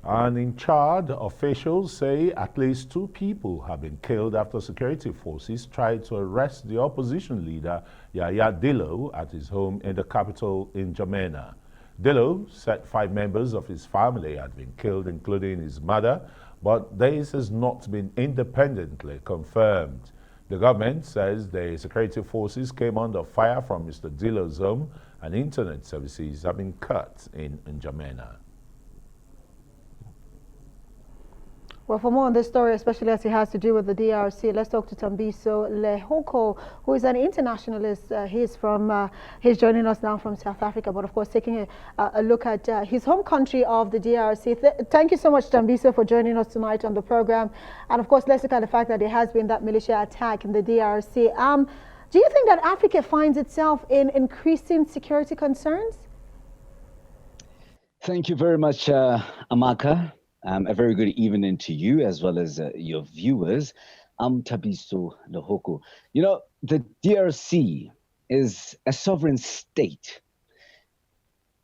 And in Chad, officials say at least 2 people have been killed after security forces tried to arrest the opposition leader Yahya Dillo at his home in the capital in N'Djamena. Dillo said 5 members of his family had been killed, including his mother, but this has not been independently confirmed. The government says the security forces came under fire from Mr. Dillo's home and internet services have been cut in N'Djamena. Well, for more on this story, especially as it has to do with the DRC, let's talk to THABISO LEHOKO, who is an internationalist. He's joining us now from South Africa, but of course taking a look at his home country of the DRC. Thank you so much, THABISO, for joining us tonight on the program. And of course, let's look at the fact that there has been that militia attack in the DRC. Do you think that Africa finds itself in increasing security concerns? Thank you very much, Amaka. A very good evening to you as well as your viewers. I'm THABISO LEHOKO. You know, the DRC is a sovereign state,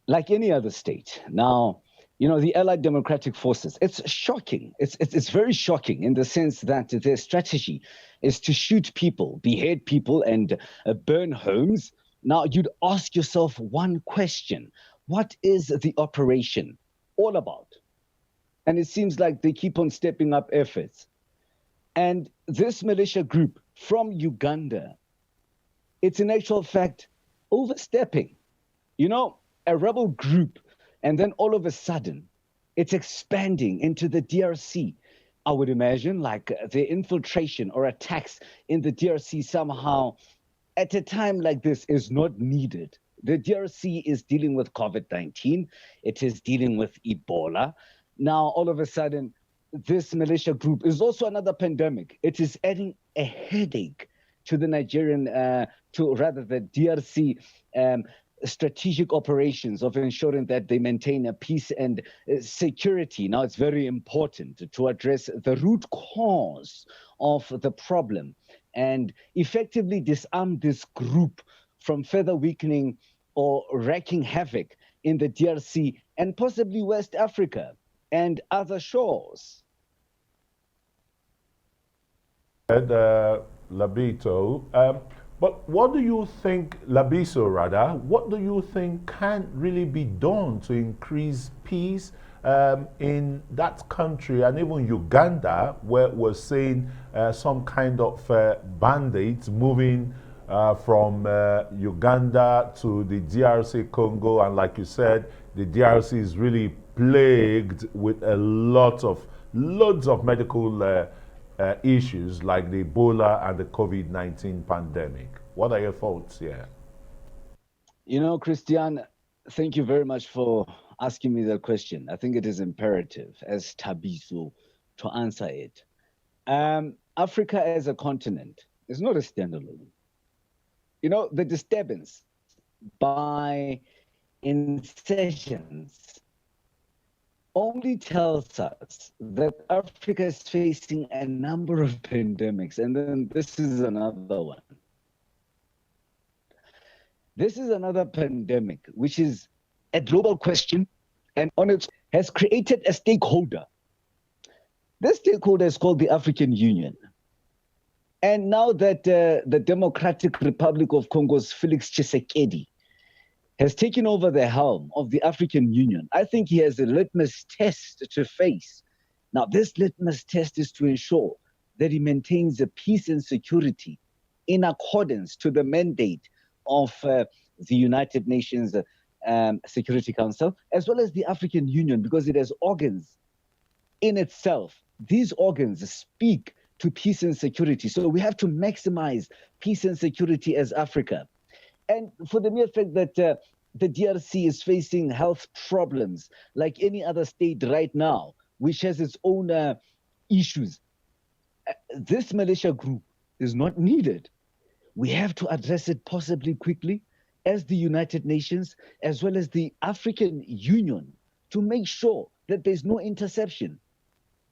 like any other state. Now, you know, the Allied Democratic Forces, it's shocking. It's very shocking in the sense that their strategy is to shoot people, behead people, and burn homes. Now, you'd ask yourself one question. What is the operation all about? And it seems like they keep on stepping up efforts. And this militia group from Uganda, it's in actual fact overstepping. You know, a rebel group, and then all of a sudden, it's expanding into the DRC. I would imagine like the infiltration or attacks in the DRC somehow at a time like this is not needed. The DRC is dealing with COVID-19. It is dealing with Ebola. Now, all of a sudden, this militia group is also another pandemic. It is adding a headache to the the DRC strategic operations of ensuring that they maintain a peace and security. Now, it's very important to address the root cause of the problem and effectively disarm this group from further weakening or wreaking havoc in the DRC and possibly West Africa and other shores. Labito, but what do you think, Labiso rather, what do you think can really be done to increase peace in that country and even Uganda, where we're seeing some kind of bandits moving from Uganda to the DRC Congo, and like you said, the DRC is really plagued with loads of medical issues like the Ebola and the COVID-19 pandemic. What are your thoughts here? You know, Christian, thank you very much for asking me that question. I think it is imperative as THABISO to answer it. Africa as a continent is not a standalone. You know, the disturbance by insurgents only tells us that Africa is facing a number of pandemics, and then this is another one. This is another pandemic, which is a global question, and on it has created a stakeholder. This stakeholder is called the African Union. And now that the Democratic Republic of Congo's Felix Tshisekedi has taken over the helm of the African Union, I think he has a litmus test to face. Now, this litmus test is to ensure that he maintains the peace and security in accordance to the mandate of the United Nations Security Council, as well as the African Union, because it has organs in itself. These organs speak to peace and security. So we have to maximize peace and security as Africa. And for the mere fact that the DRC is facing health problems like any other state right now, which has its own issues, this militia group is not needed. We have to address it possibly quickly as the United Nations, as well as the African Union, to make sure that there's no interception.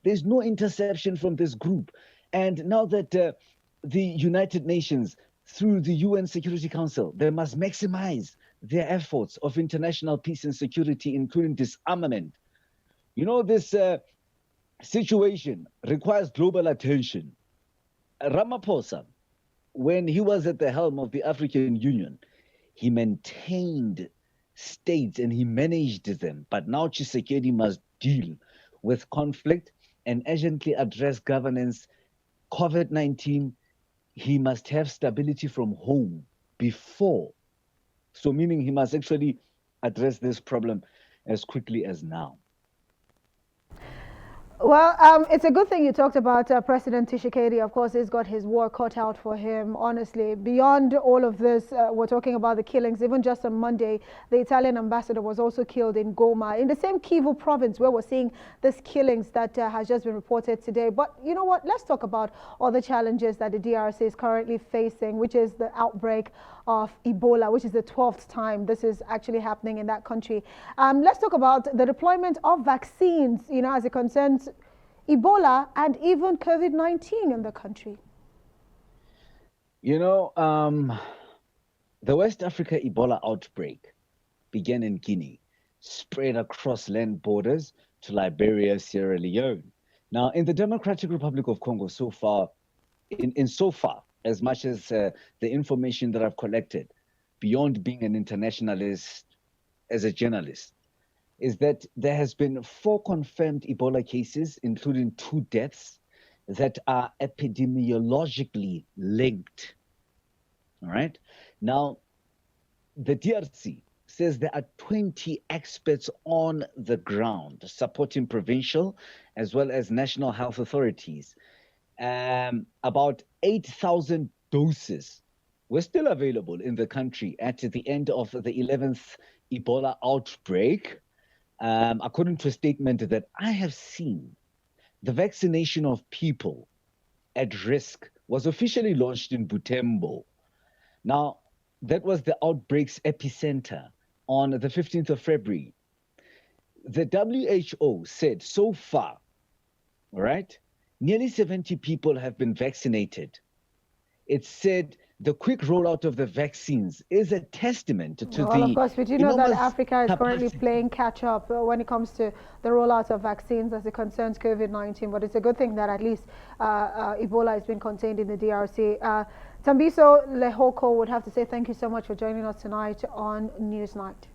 There's no interception from this group. And now that the United Nations, through the UN Security Council, they must maximize their efforts of international peace and security, including disarmament. You know, this situation requires global attention. Ramaphosa, when he was at the helm of the African Union, he maintained states and he managed them. But now Tshisekedi must deal with conflict and urgently address governance. COVID-19, he must have stability from home before. So meaning he must actually address this problem as quickly as now. Well, it's a good thing you talked about President Tshisekedi. Of course, he's got his work cut out for him, honestly. Beyond all of this, we're talking about the killings. Even just on Monday, the Italian ambassador was also killed in Goma, in the same Kivu province where we're seeing these killings that has just been reported today. But you know what? Let's talk about all the challenges that the DRC is currently facing, which is the outbreak of Ebola, which is the 12th time this is actually happening in that country. Let's talk about the deployment of vaccines, you know, as it concerns Ebola and even COVID-19 in the country. You know, the West Africa Ebola outbreak began in Guinea, spread across land borders to Liberia, Sierra Leone. Now, in the Democratic Republic of Congo, so far, as much as the information that I've collected, beyond being an internationalist as a journalist, is that there has been 4 confirmed Ebola cases, including 2 deaths that are epidemiologically linked. All right. Now, the DRC says there are 20 experts on the ground supporting provincial as well as national health authorities. About 8,000 doses were still available in the country at the end of the 11th Ebola outbreak. According to a statement that I have seen, the vaccination of people at risk was officially launched in Butembo. Now, that was the outbreak's epicenter on the 15th of February. The WHO said so far, all right, nearly 70 people have been vaccinated. It said the quick rollout of the vaccines is a testament to well, of course, we do know that Africa is currently playing catch up when it comes to the rollout of vaccines as it concerns COVID-19. But it's a good thing that at least Ebola has been contained in the DRC. THABISO LEHOKO would have to say thank you so much for joining us tonight on Newsnight.